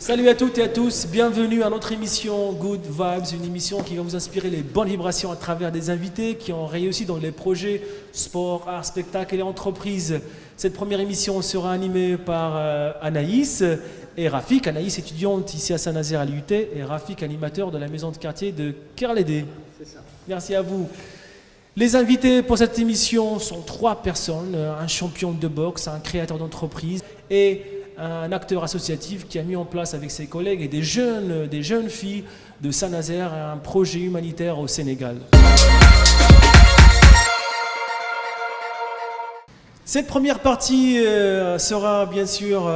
Salut à toutes et à tous, bienvenue à notre émission Good Vibes, une émission qui va vous inspirer les bonnes vibrations à travers des invités qui ont réussi dans les projets sport, art, spectacle et entreprises. Cette première émission sera animée par Anaïs et Rafik. Anaïs étudiante ici à Saint-Nazaire à l'UT et Rafik animateur de la maison de quartier de Kerlédé. C'est ça. Merci à vous. Les invités pour cette émission sont 3 personnes, un champion de boxe, un créateur d'entreprise et un acteur associatif qui a mis en place avec ses collègues et des jeunes filles de Saint-Nazaire un projet humanitaire au Sénégal. Cette première partie sera bien sûr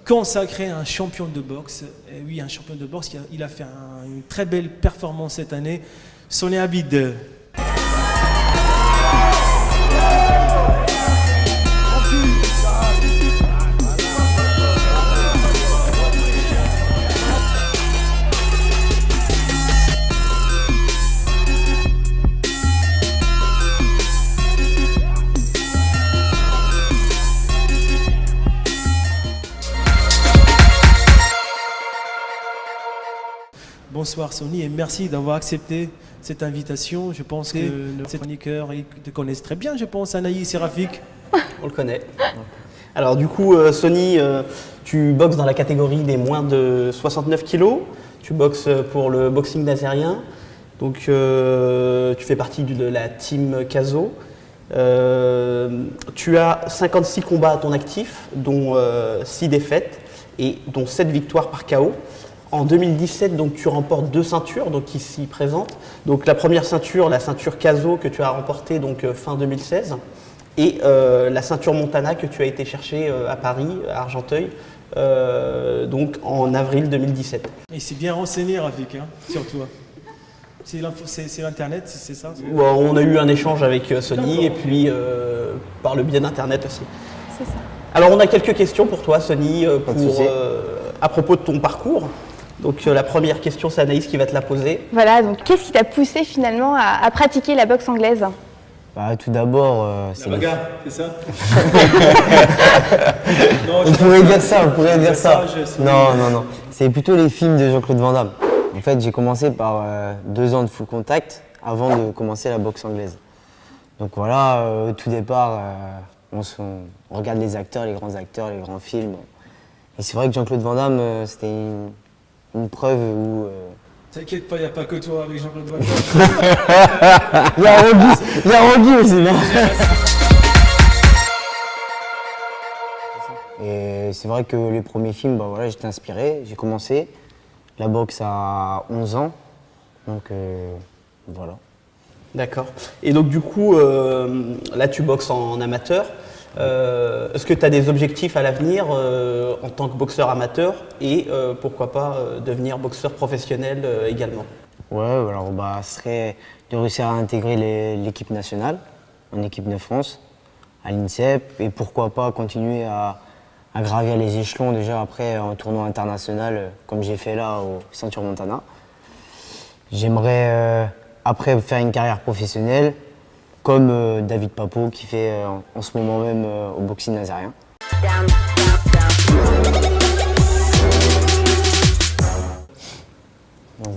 consacrée à un champion de boxe. Et oui, un champion de boxe, il a fait une très belle performance cette année, Sonny Abid. Bonsoir Sonny et merci d'avoir accepté cette invitation. Je pense que ces chroniqueurs te connaissent très bien, je pense, Anaïs et Rafik. On le connaît. Alors du coup, Sonny, tu boxes dans la catégorie des moins de 69 kilos. Tu boxes pour le boxing nazérien. Donc tu fais partie de la team Caso. Tu as 56 combats à ton actif, dont 6 défaites et dont 7 victoires par KO. En 2017, donc, tu remportes 2 ceintures donc, qui s'y présentent. Donc, la première ceinture, la ceinture Caso que tu as remportée donc, fin 2016 et la ceinture Montana que tu as été chercher à Paris, à Argenteuil, donc, en avril 2017. Et c'est bien renseigné, Rafik, hein, sur toi. C'est Internet, c'est ça? Bon, on a eu un échange avec Sonny et puis par le biais d'Internet aussi. C'est ça. Alors, on a quelques questions pour toi, Sonny, à propos de ton parcours. Donc la première question, c'est Anaïs qui va te la poser. Voilà, donc qu'est-ce qui t'a poussé finalement à pratiquer la boxe anglaise? Tout d'abord, c'est la bagarre, c'est ça? Non, on pourrait dire ça, Non. C'est plutôt les films de Jean-Claude Van Damme. En fait, j'ai commencé par 2 ans de full contact avant de commencer la boxe anglaise. Donc voilà, au tout départ, on regarde les acteurs, les grands films. Et c'est vrai que Jean-Claude Van Damme, c'était une preuve où... T'inquiète pas, il n'y a pas que toi avec Jean-Claude Van Damme. Il y a Rocky aussi, non? Et c'est vrai que les premiers films, voilà, j'étais inspiré, j'ai commencé la boxe à 11 ans, donc voilà. D'accord. Et donc du coup, là tu boxes en amateur. Est-ce que tu as des objectifs à l'avenir en tant que boxeur amateur et pourquoi pas devenir boxeur professionnel également? Ouais, alors ce serait de réussir à intégrer l'équipe nationale, en équipe de France, à l'INSEP et pourquoi pas continuer à gravir les échelons déjà après en tournoi international comme j'ai fait là au Ceinture Montana. J'aimerais après faire une carrière professionnelle comme David Papo qui fait en ce moment même au boxing nazérien.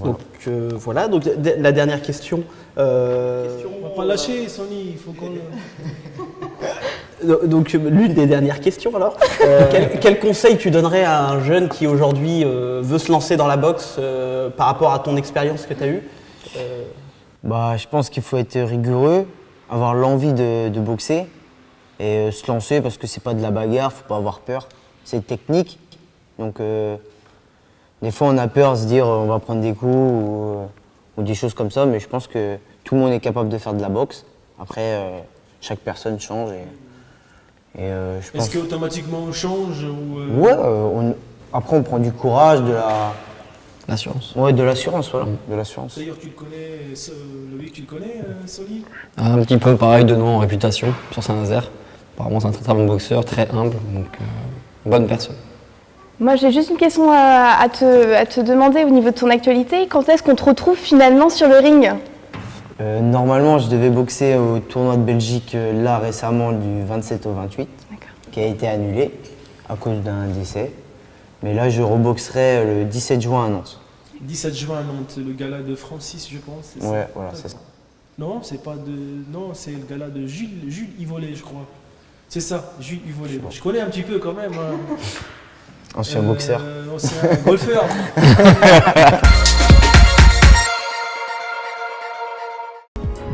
Donc voilà, donc la dernière question. On va pas lâcher, Sonny, il faut qu'on... Donc l'une des dernières questions alors. Quel conseil tu donnerais à un jeune qui aujourd'hui veut se lancer dans la boxe par rapport à ton expérience que tu as eue? Je pense qu'il faut être rigoureux, avoir l'envie de boxer et se lancer parce que c'est pas de la bagarre, faut pas avoir peur. C'est technique, donc des fois on a peur de se dire on va prendre des coups ou des choses comme ça, mais je pense que tout le monde est capable de faire de la boxe. Après, chaque personne change et je pense... Est-ce qu'automatiquement on change ou Ouais, après on prend du courage, de la... L'assurance. Ouais, de l'assurance, voilà, de l'assurance. D'ailleurs, tu le connais, Loïc, tu le connais, Soli? Un petit peu pareil de nom en réputation sur Saint-Nazaire. Apparemment, c'est un très très bon boxeur, très humble, donc bonne personne. Moi, j'ai juste une question à te demander au niveau de ton actualité. Quand est-ce qu'on te retrouve finalement sur le ring? Normalement, je devais boxer au tournoi de Belgique là récemment du 27 au 28, qui a été annulé à cause d'un décès. Mais là, je reboxerai le 17 juin à Nantes. 17 juin à Nantes, le gala de Francis, je pense. C'est ça Ouais, voilà, c'est ça. Non, c'est pas de. Non, c'est le gala de Jules Ivolé, je crois. C'est ça, Jules Ivolé. Je connais un petit peu quand même. Hein. Ancien boxeur. Ancien golfeur.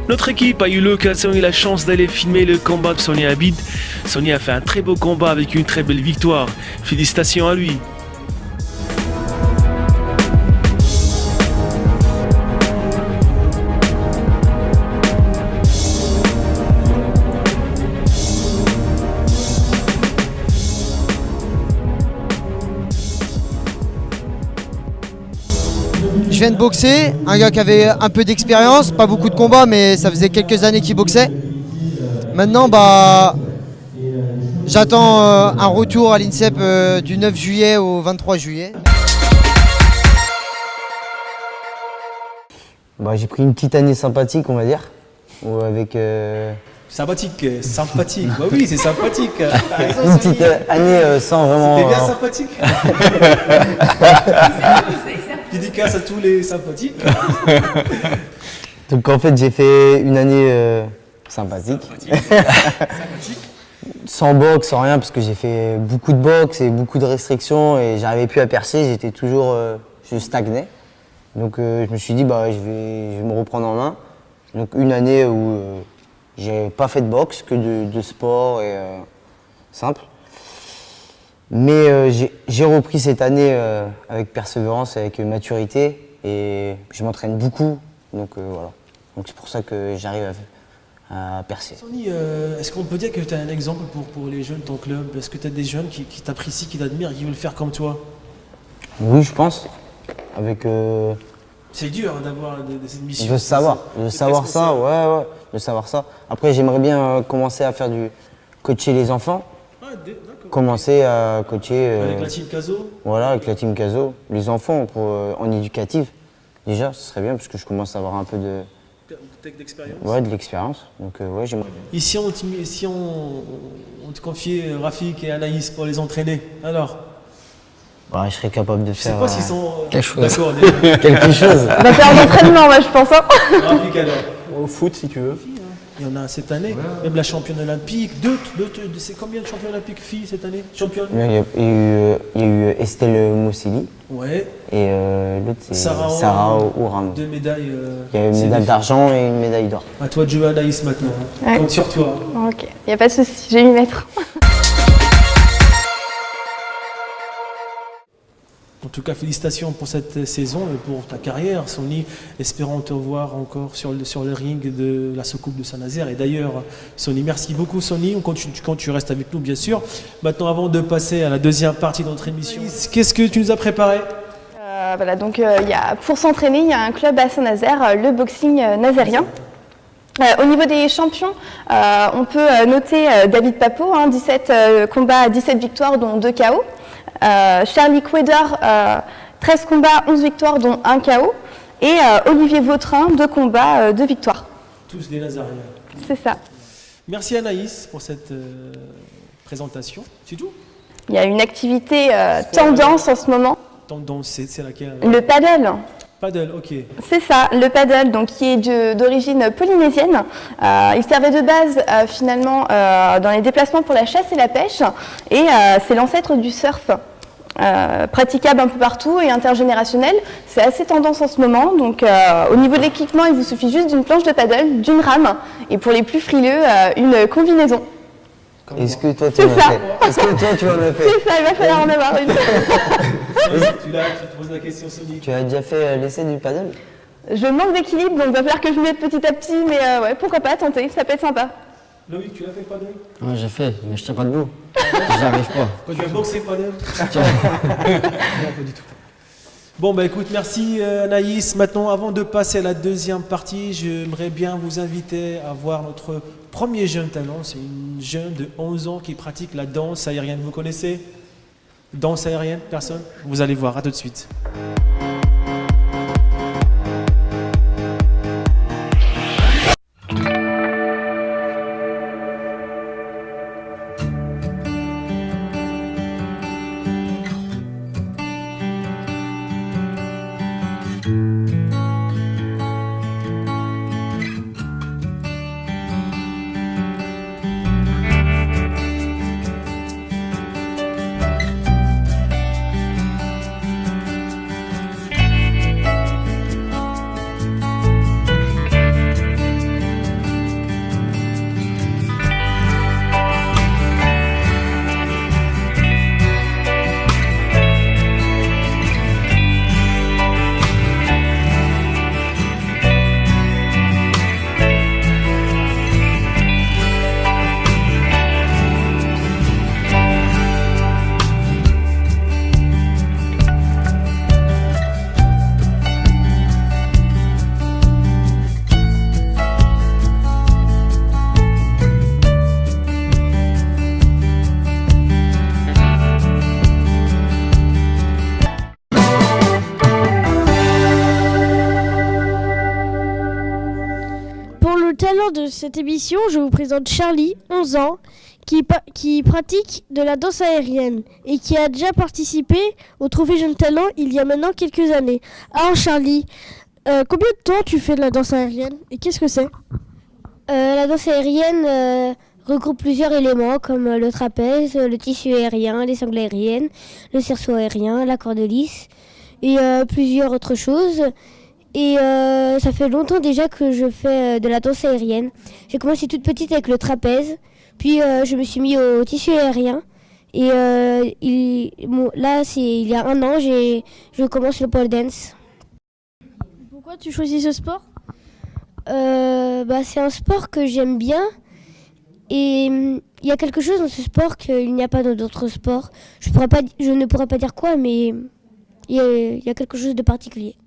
Notre équipe a eu l'occasion et la chance d'aller filmer le combat de Sonny Abid. Sonny a fait un très beau combat avec une très belle victoire. Félicitations à lui. Je viens de boxer, un gars qui avait un peu d'expérience, pas beaucoup de combats, mais ça faisait quelques années qu'il boxait. Maintenant, j'attends un retour à l'INSEP du 9 juillet au 23 juillet. J'ai pris une petite année sympathique, on va dire. Avec Sympathique. Bah oui, c'est sympathique. une petite année sans vraiment. T'es bien sympathique. Dédicace à tous les sympathiques. Donc en fait, j'ai fait une année sympathique. Sans boxe, sans rien, parce que j'ai fait beaucoup de boxe et beaucoup de restrictions et j'arrivais plus à percer, j'étais toujours. Je stagnais. Donc je me suis dit, je vais me reprendre en main. Donc une année où j'ai pas fait de boxe, que de sport et simple. Mais j'ai repris cette année avec persévérance, avec maturité et je m'entraîne beaucoup. Donc voilà. Donc c'est pour ça que j'arrive à percer. Sonny, est-ce qu'on peut dire que tu as un exemple pour les jeunes de ton club? Est-ce que tu as des jeunes qui t'apprécient, qui t'admirent, qui veulent faire comme toi? Oui, je pense. Avec C'est dur hein, d'avoir cette mission. de savoir ça, ouais, de savoir ça. Après, j'aimerais bien commencer à faire coacher les enfants. Ah, d'accord. Commencer à coacher. Avec la team Caso? Voilà, avec la team Caso. Les enfants en éducative. Déjà, ce serait bien parce que je commence à avoir un peu de l'expérience. Donc, j'aimerais bien. Ici, on te confiait Rafik et Anaïs pour les entraîner. Alors, Je serais capable de je sais faire pas s'ils sont quelque chose. d'accord. quelque chose. On va faire l'entraînement, moi, je pense. Hein. Rafik, alors. Au foot, si tu veux. Il y en a cette année. Même la championne olympique. C'est combien de championnes olympiques filles cette année? Championne? Il y a eu Estelle Moussili Ouais. et l'autre c'est Sarah Sarah Ouram. 2 médailles. Il y a une c'est médaille des- d'argent et une médaille d'or. À toi de jouer Anaïs maintenant. Ouais. Compte sur toi. Ok, il n'y a pas de souci, je vais m'y mettre. En tout cas, félicitations pour cette saison et pour ta carrière, Sonny. Espérons te revoir encore sur le ring de la soucoupe de Saint-Nazaire. Et d'ailleurs, Sonny, merci beaucoup, Sonny. On continue quand tu restes avec nous, bien sûr. Maintenant, avant de passer à la deuxième partie de notre émission, qu'est-ce que tu nous as préparé? Voilà, donc pour s'entraîner, il y a un club à Saint-Nazaire, le boxing nazérien. Au niveau des champions, on peut noter David Papo, 17 combats, 17 victoires, dont 2 KO. Charlie Queder, 13 combats, 11 victoires, dont 1 KO. Et Olivier Vautrin, 2 combats, 2 victoires. Tous des Nazariens. C'est ça. Merci Anaïs pour cette présentation. C'est tout? Il y a une activité tendance en ce moment, Tendance, c'est laquelle? le paddle. Paddle, ok. C'est ça, le paddle, donc, qui est d'origine polynésienne. Il servait de base finalement dans les déplacements pour la chasse et la pêche, et c'est l'ancêtre du surf. Praticable un peu partout et intergénérationnel. C'est assez tendance en ce moment. Donc, au niveau de l'équipement, il vous suffit juste d'une planche de paddle, d'une rame, et pour les plus frileux, une combinaison. Est-ce que toi tu C'est en as ça. fait? Est-ce que toi tu en as fait? C'est ça, il va falloir en avoir une. Tu te poses la question, Sonny. Tu as déjà fait l'essai du paddle? Je manque d'équilibre, donc il va falloir que je m'y mette petit à petit, mais ouais, pourquoi pas tenter, ça peut être sympa. Loïc, tu l'as fait paddle? Ouais, j'ai fait, mais je tiens pas debout. J'arrive pas. Quand tu as boxé paddle? Non, pas du tout. Bon, bah écoute, merci Anaïs. Maintenant, avant de passer à la deuxième partie, j'aimerais bien vous inviter à voir notre premier jeune talent. C'est une jeune de 11 ans qui pratique la danse aérienne. Vous connaissez? Danse aérienne? Personne? Vous allez voir, à tout de suite. l'introduction de cette émission, je vous présente Charlie, 11 ans, qui pratique de la danse aérienne et qui a déjà participé au Trophée Jeune Talent il y a maintenant quelques années. Alors Charlie, combien de temps tu fais de la danse aérienne et qu'est-ce que c'est ? La danse aérienne regroupe plusieurs éléments comme le trapèze, le tissu aérien, les sangles aériennes, le cerceau aérien, la corde lisse et plusieurs autres choses. Et ça fait longtemps déjà que je fais de la danse aérienne. J'ai commencé toute petite avec le trapèze, puis je me suis mis au tissu aérien. Et il y a 1 an, je commence le pole dance. Pourquoi tu choisis ce sport ? C'est un sport que j'aime bien. Et il y a quelque chose dans ce sport qu'il n'y a pas dans d'autres sports. Je ne pourrais pas dire quoi, mais il y a quelque chose de particulier.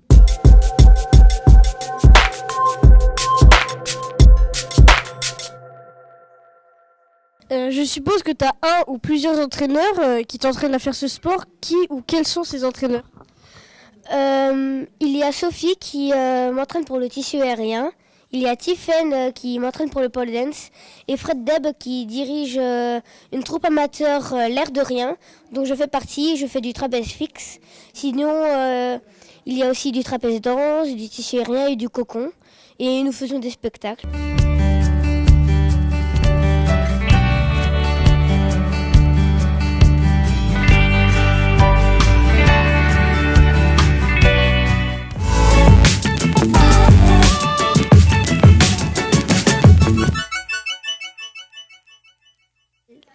Je suppose que tu as un ou plusieurs entraîneurs qui t'entraînent à faire ce sport. Qui ou quels sont ces entraîneurs ? Il y a Sophie qui m'entraîne pour le tissu aérien. Il y a Tiffen qui m'entraîne pour le pole dance. Et Fred Deb qui dirige une troupe amateur l'air de rien, dont je fais partie. Je fais du trapèze fixe. Sinon, il y a aussi du trapèze danse, du tissu aérien et du cocon. Et nous faisons des spectacles.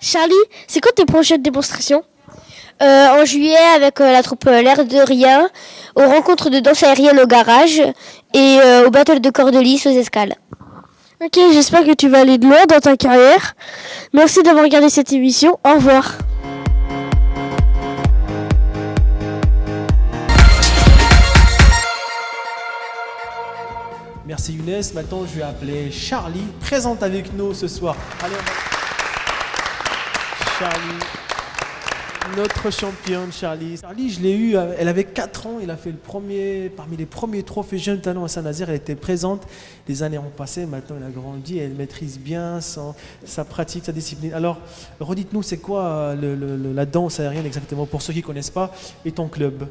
Charlie, c'est quoi tes prochaines démonstrations ? En juillet avec la troupe l'air de rien, aux rencontres de danse aérienne au garage et au battle de corde lisse aux escales. Ok, j'espère que tu vas aller de loin dans ta carrière. Merci d'avoir regardé cette émission. Au revoir. Merci Younes. Maintenant, je vais appeler Charlie, présente avec nous ce soir. Allez, Charlie, notre championne Charlie. Charlie, je l'ai eue, elle avait 4 ans, elle a fait parmi les premiers trophées Jeunes Talents à Saint-Nazaire, elle était présente. Les années ont passé, maintenant elle a grandi, elle maîtrise bien sa pratique, sa discipline. Alors, redites-nous, c'est quoi la danse aérienne exactement, pour ceux qui ne connaissent pas, et ton club ?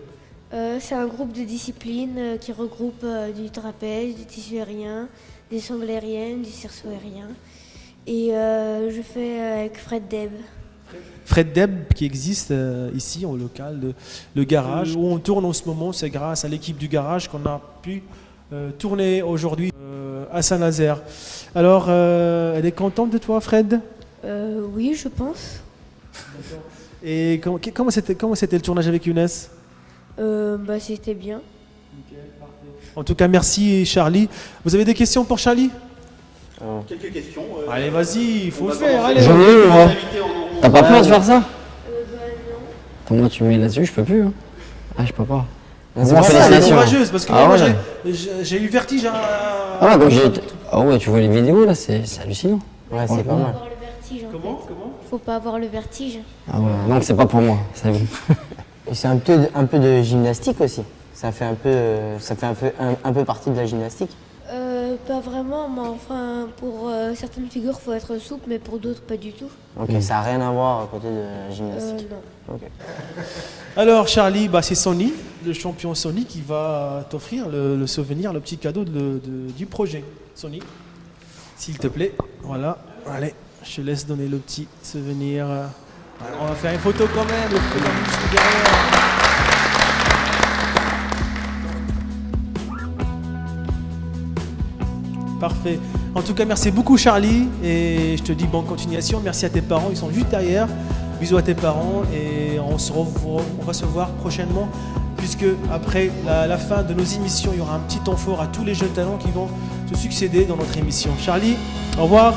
C'est un groupe de disciplines qui regroupe du trapèze, du tissu aérien, des sangles aériennes, du cerceau aérien. Et je fais avec Fred Deb. Fred Deb qui existe ici en local, le garage où on tourne en ce moment, c'est grâce à l'équipe du garage qu'on a pu tourner aujourd'hui à Saint-Nazaire. Alors, elle est contente de toi, Fred ? Oui, je pense. Et comment c'était le tournage avec Younes ? C'était bien. En tout cas, merci Charlie. Vous avez des questions pour Charlie ? Quelques questions. Allez, vas-y, il faut le faire. Allez. J'en ai eu, moi. T'as pas peur de faire ça ? Non. Attends, moi, tu me mets là-dessus, je peux plus. Hein. Ah, je peux pas. C'est pour ça, elle est courageuse parce que moi, j'ai eu vertige Ah ouais, tu vois les vidéos là, c'est hallucinant. Ouais, c'est pas mal. Avoir le vertige, en Comment fait. Faut pas avoir le vertige. Ah ouais, donc c'est pas pour moi, c'est vous. Et c'est un peu de gymnastique aussi. Ça fait un peu partie de la gymnastique. Pas vraiment, mais enfin, pour certaines figures, faut être souple, mais pour d'autres, pas du tout. Ok, ça n'a rien à voir à côté de la gymnastique. Non. Ok. Alors Charlie, c'est Sony, le champion Sony qui va t'offrir le souvenir, le petit cadeau du projet. Sony, s'il te plaît, voilà, allez, je te laisse donner le petit souvenir. On va faire une photo quand même, le photographe juste derrière. Parfait. En tout cas, merci beaucoup Charlie et je te dis bonne continuation. Merci à tes parents, ils sont juste derrière. Bisous à tes parents et on va se voir prochainement puisque après la fin de nos émissions, il y aura un petit temps fort à tous les jeunes talents qui vont se succéder dans notre émission. Charlie, au revoir.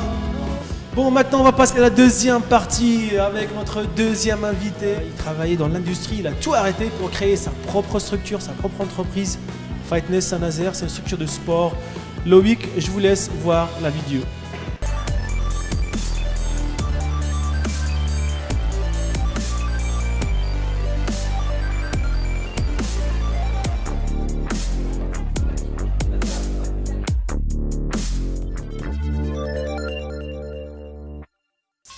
Bon, maintenant on va passer à la deuxième partie avec notre deuxième invité. Il travaillait dans l'industrie, il a tout arrêté pour créer sa propre structure, sa propre entreprise. Fightness Saint-Nazaire, c'est une structure de sport. Loïc, je vous laisse voir la vidéo.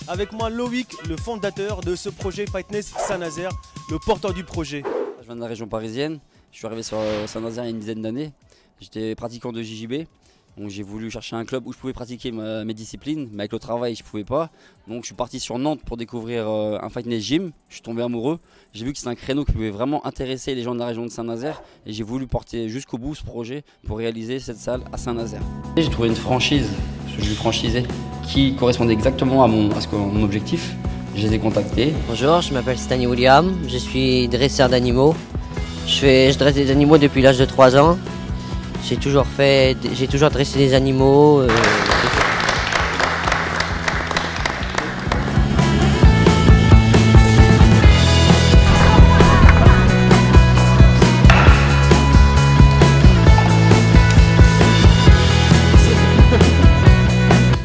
Avec moi Loïc, le fondateur de ce projet Fitness Saint-Nazaire, le porteur du projet. Je viens de la région parisienne, je suis arrivé sur Saint-Nazaire il y a une dizaine d'années. J'étais pratiquant de JJB, donc j'ai voulu chercher un club où je pouvais pratiquer mes disciplines, mais avec le travail je ne pouvais pas. Donc je suis parti sur Nantes pour découvrir un fitness gym, je suis tombé amoureux. J'ai vu que c'est un créneau qui pouvait vraiment intéresser les gens de la région de Saint-Nazaire et j'ai voulu porter jusqu'au bout ce projet pour réaliser cette salle à Saint-Nazaire. J'ai trouvé une franchise, je suis franchisé, qui correspondait exactement à mon objectif. Je les ai contactés. Bonjour, je m'appelle Stanley William, je suis dresseur d'animaux. Je dresse des animaux depuis l'âge de 3 ans. J'ai toujours dressé des animaux.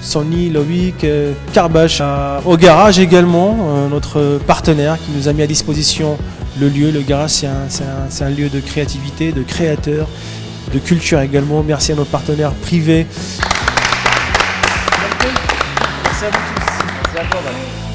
Sonny, Loïc, Carbache, au garage également, notre partenaire qui nous a mis à disposition le lieu. Le garage, c'est un lieu de créativité, de créateurs, de culture également. Merci à nos partenaires privés. Merci à vous tous. Merci à toi, Valérie.